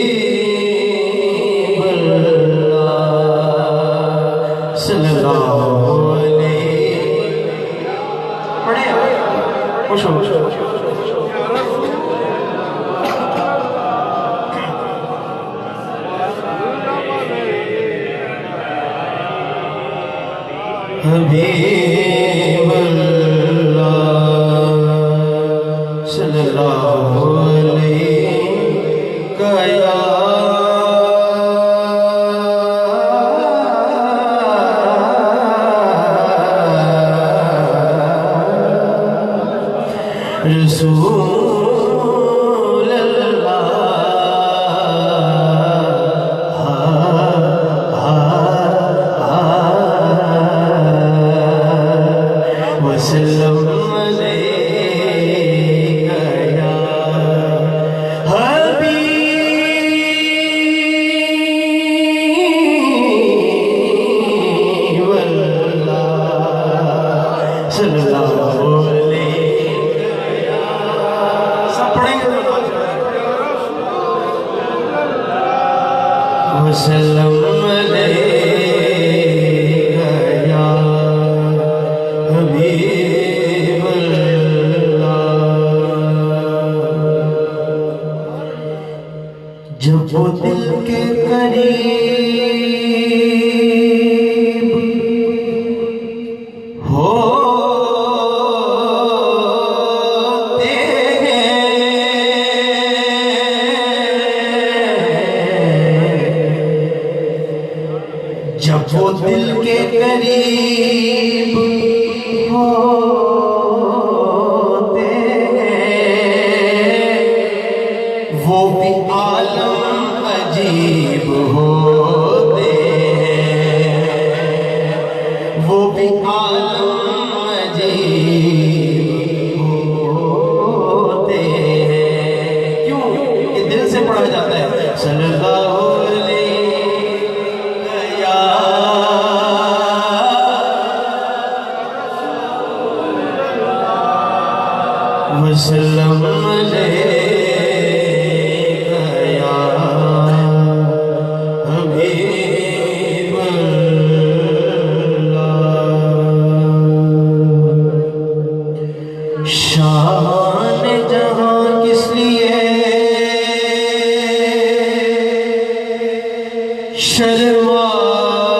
حبیب اللہ صلی اللہ علیہ پڑھیں خوش ہو حبیب اللہ صلی اللہ علیہ یا رسول اللہ وسلم وسلم علیکہ یا حبیب اللہ جب وہ دل کے قریب ہوتے ہیں جب وہ دل کے قریب ہوتے ہیں وہ بھی عالم عجیب ہوتے ہیں وہ بھی عالم عجیب ہوتے ہیں کیوں؟ یہ دل سے پڑھا جاتا ہے صلی اللہ وسلم علیکہ یا حبیب اللہ شان جہاں کس لیے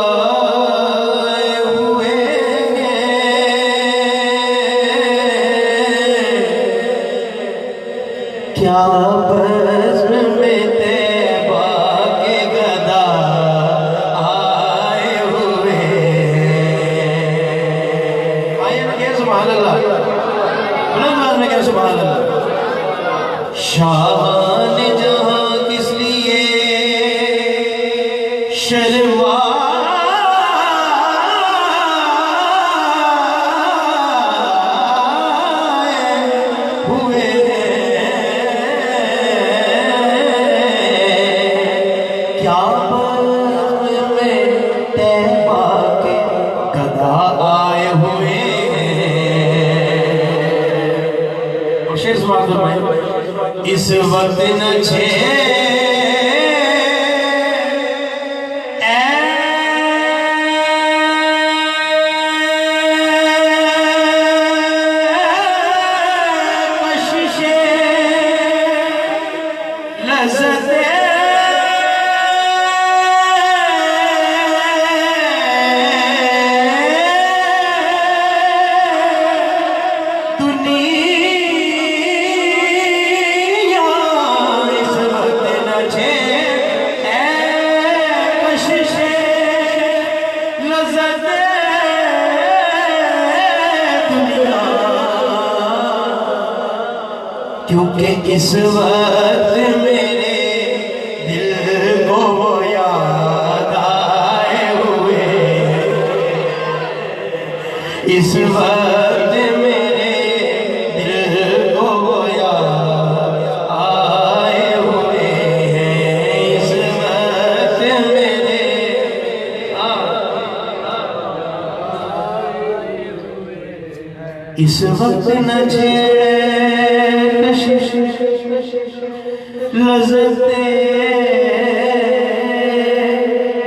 شرمائے ہوئے کیا بزم میں طیبہ کے گدا آئے ہوئے آئیے نا کہہ سبحان اللہ بلند آواز میں کہہ سبحان اللہ شان جہاں کس لیے شرمائے ہوئے کیا بزم میں طیبہ کے گدا آئے ہوئے اور شیر سماعت فرمائیں اس وقت نہ چھے کیونکہ اس وقت میرے دل کو وہ یاد آئے ہوئے اس وقت میرے دل کو وہ یاد آئے ہوئے اس وقت میرے اس وقت نہ چھیڑے لذت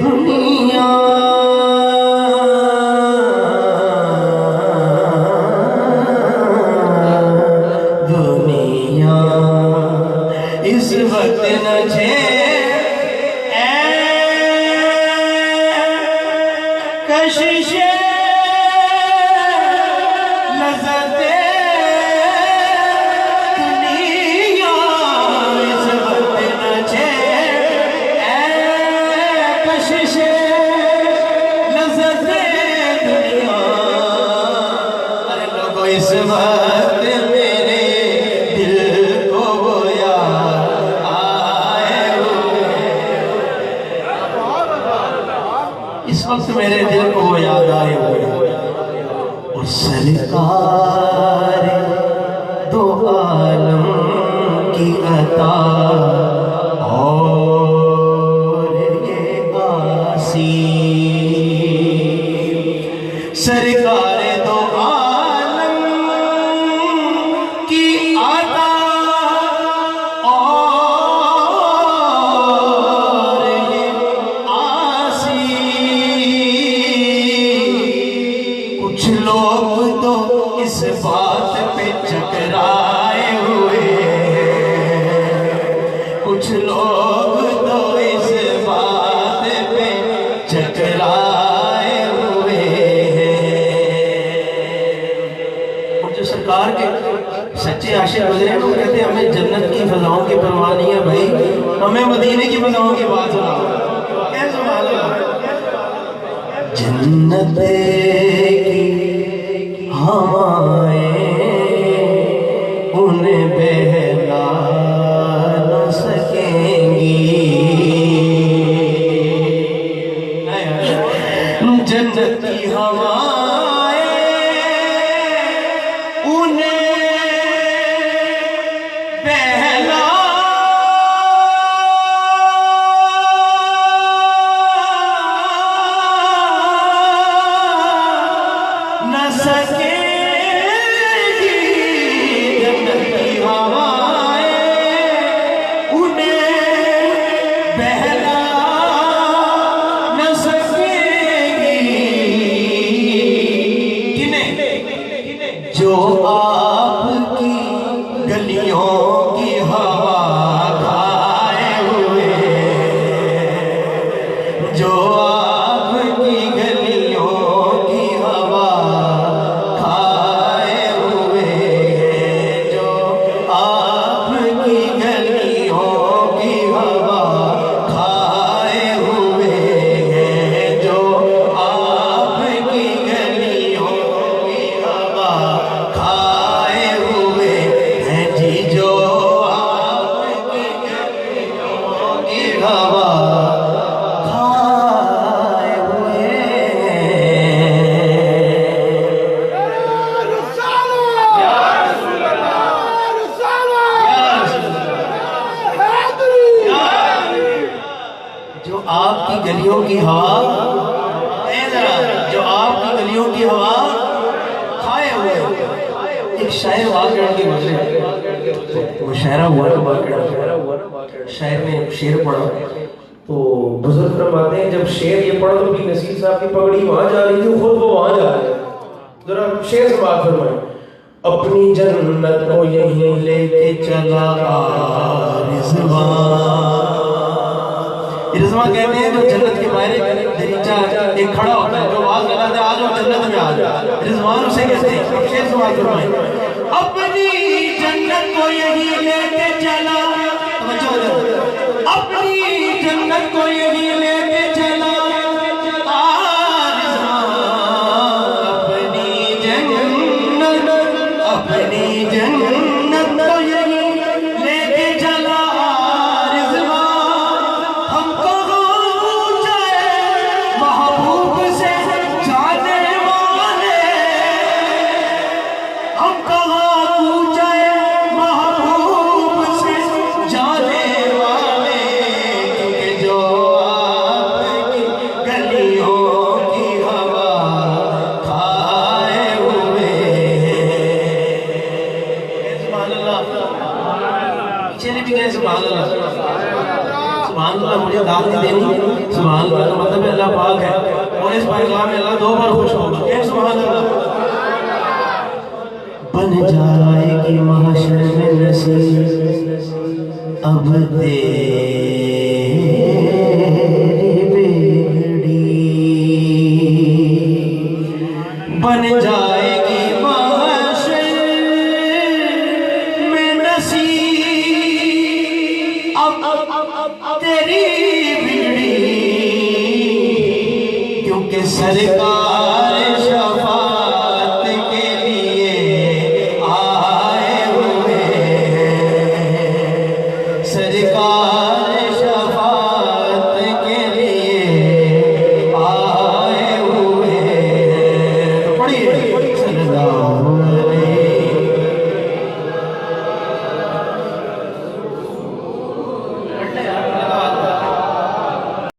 دنیا دنیا اس وقت نہ کشش لذت دنیا اس وقت نہ کشش لذت دنیا. ارے لوگو اس وقت میرے دل کو گویا آئے ہوئے. اس وقت میرے دل کو وہ یاد آئے ہوئے. اور سرکار دو عالم کی عطا اور یہ آسی. سرکار دو عالم کی عطا اور یہ آسی. کچھ لوگ تو اس بات پہ چکرائے ہوئے ہیں. کچھ لوگ تو اس بات پہ چکرائے ہوئے ہیں. اور جو سرکار کے سچے عاشق گزرے ہیں وہ کہتے ہیں ہمیں جنت کی فضاؤں کی پرواہ نہیں ہے بھائی, ہمیں مدینے کی فضاؤں کی بات سناؤ. کیسے معلوم جنت کی ہوائیں انہیں بہلا نہ سکیں گی. جنت کی ہوائیں انہیں بہلا نہ سکیں گی. جنت کی ہوائیں انہیں بہلا نہ سکیں گی. کنہیں جو آپ کی گلیوں کی ہوا کھائے ہوئے, جو آپ کی گلیوں کی ہوا کھائے ہوئے, جو آپ کی گلیوں کی ہوا کھائے ہوئے ہیں. جو آپ کی گلیوں کی ہوا کھائے ہوئے ہیں جی. جو آپ کی گلیوں کی ہوا کھائے ہوئے جو آپ کی گلیوں کی ہوا, جو آپ کی گلیوں کی ہوا کھائے ہوئے. ایک شاعر واقعہ کی گزرے, وہ شاعرہ ہوا تو واقعہ شاعر نے شعر پڑھا تو بزرگ فرماتے ہیں جب شعر یہ پڑھا تو بھی نصیر صاحب کی پگڑی وہاں جا رہی تھی, خود وہ وہاں جا رہے ہیں. ذرا شعر سے بات فرمائیں. اپنی جنت کو یہیں لے کے چلا رضوان. رضوان کہتے ہیں جو جنت کے باہر دریچہ ایک کھڑا ہوتا ہے, جو آواز لگاتا ہے آج وہ جنت میں آ جائے. رضوان اسے کہتے ہیں. اب شعر سے بات فرمائیں. اپنی جنت کو یہیں لے کے چلا, اپنی جنت کو یہیں لے کے چلا اپنی جنت, اپنی جنت کو یہیں لے کے چلا رضوان. ہم کہاں جائے محبوب سے جانے والے, ہم کہاں جائے محبوب سے جانے والے. سبحان اللہ مجھے داد نہیں دینی سبحان اللہ کا مطلب ہے اللہ پاک ہے اور اس پیغام میں اللہ 2 بار خوش ہوگا کہ سبحان اللہ بن جائے گی محشر میں نصیب اب تیری بیگڑی بن جائے گی محشر میں نصیب اب تیری بیگڑی کیونکہ سرکار